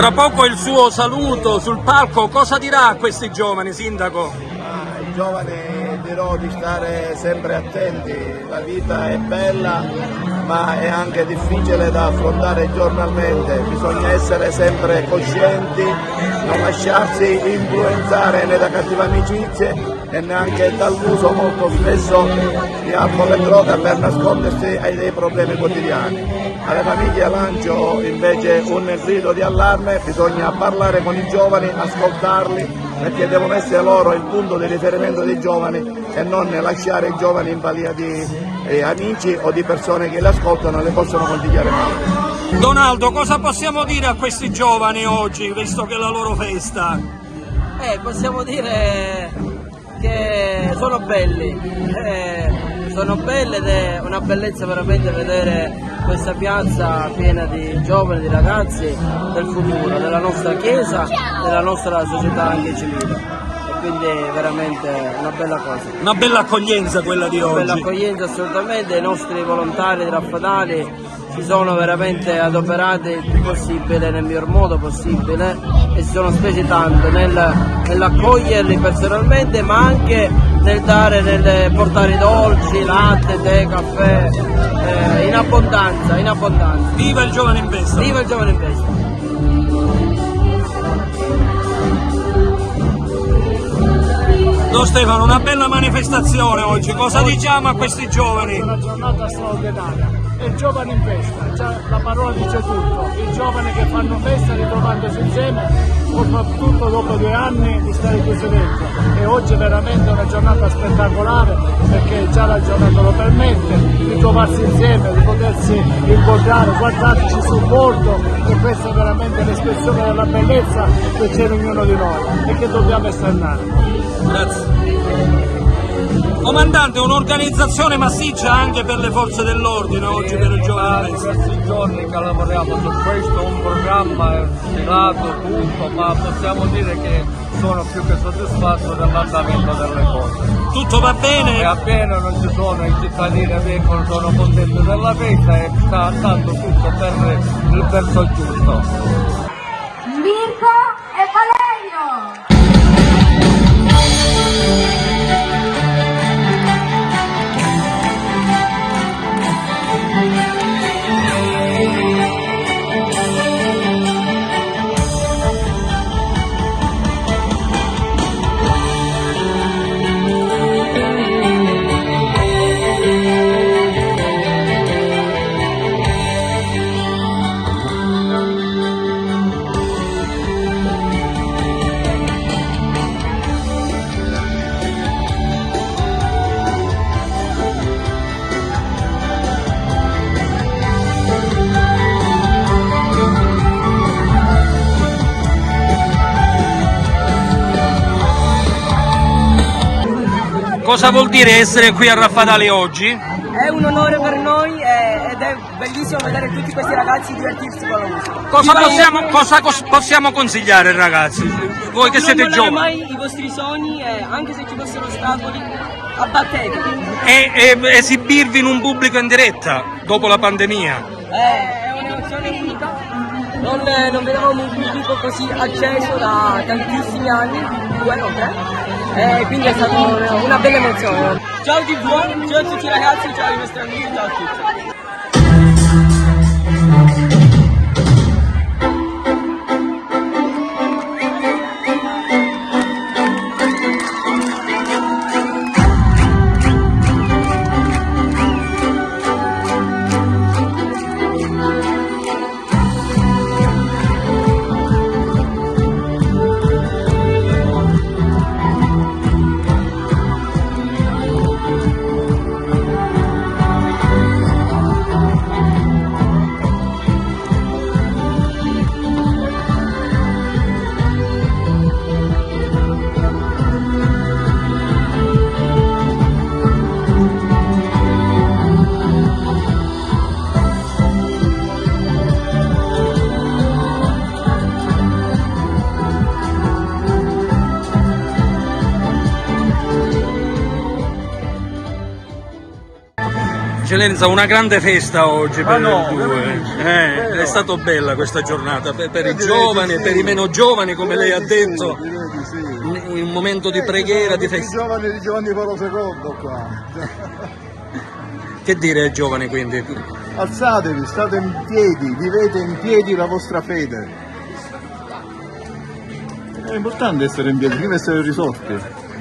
Tra poco il suo saluto sul palco, cosa dirà a questi giovani, Sindaco? Ai giovani dirò di stare sempre attenti, la vita è bella ma è anche difficile da affrontare giornalmente, bisogna essere sempre coscienti, non lasciarsi influenzare né da cattive amicizie e neanche dall'uso molto spesso di alcol e droga per nascondersi ai dei problemi quotidiani. Alle famiglie lancio invece un grido di allarme, bisogna parlare con i giovani, ascoltarli, perché devono essere loro il punto di riferimento dei giovani e non lasciare i giovani in balia di amici o di persone che li ascoltano e le possono consigliare male. Donaldo, cosa possiamo dire a questi giovani oggi, visto che è la loro festa? Possiamo dire che sono belli, ed è una bellezza veramente vedere questa piazza piena di giovani, di ragazzi del futuro, della nostra Chiesa, della nostra società anche civile. E quindi è veramente una bella cosa. Una bella accoglienza quella di oggi. Una bella accoglienza assolutamente, i nostri volontari di Raffadali si sono veramente adoperati il più possibile, nel miglior modo possibile, e si sono spesi tanto nell'accoglierli personalmente, ma anche nel portare dolci, latte, tè, caffè, in abbondanza, in abbondanza. Viva il giovane in festa! Viva il giovane in festa! Don Stefano, una bella manifestazione oggi, cosa diciamo a questi giovani? Una giornata straordinaria, è giovani in festa, già la parola dice tutto, i giovani che fanno festa ritrovandosi insieme, soprattutto dopo 2 anni di stare chiusi dentro, e oggi è veramente una giornata spettacolare perché già la giornata lo permette, di trovarsi insieme, di potersi incontrare, guardarci sul volto, e questa è veramente l'espressione della bellezza che c'è in ognuno di noi e che dobbiamo esternare. Grazie. Comandante, un'organizzazione massiccia anche per le forze dell'ordine oggi per il giovane in festa. Questi giorni che lavoriamo su questo, un programma stilato, tutto, ma possiamo dire che sono più che soddisfatto dell'andamento delle cose. Tutto va bene? E appena non ci sono, i cittadini vengono, sono contenti della festa e sta andando tutto per il verso giusto. Mirko e Valerio! Cosa vuol dire essere qui a Raffadali oggi? È un onore per noi ed è bellissimo vedere tutti questi ragazzi divertirsi con la musica. Cosa possiamo consigliare ai ragazzi? Voi che siete giovani? Non mai i vostri sogni, anche se ci fossero ostacoli, abbatteteli. E esibirvi in un pubblico in diretta dopo la pandemia? È un'emozione unica. Non vedevamo un pubblico così acceso da tantissimi anni, 2 o 3, quindi è stata una bella emozione. Ciao TV, ciao a tutti i ragazzi, ciao ai nostri amici, ciao a tutti. Eccellenza, una grande festa oggi per no, il 2. È stata bella questa giornata per i giovani, sì. per i meno giovani, come lei ha detto, Direi di sì. un momento di preghiera, di I festa. giovani di Giovanni Paolo II qua. Che dire ai giovani quindi? Alzatevi, state in piedi, vivete in piedi la vostra fede. È importante essere in piedi, prima essere risorti.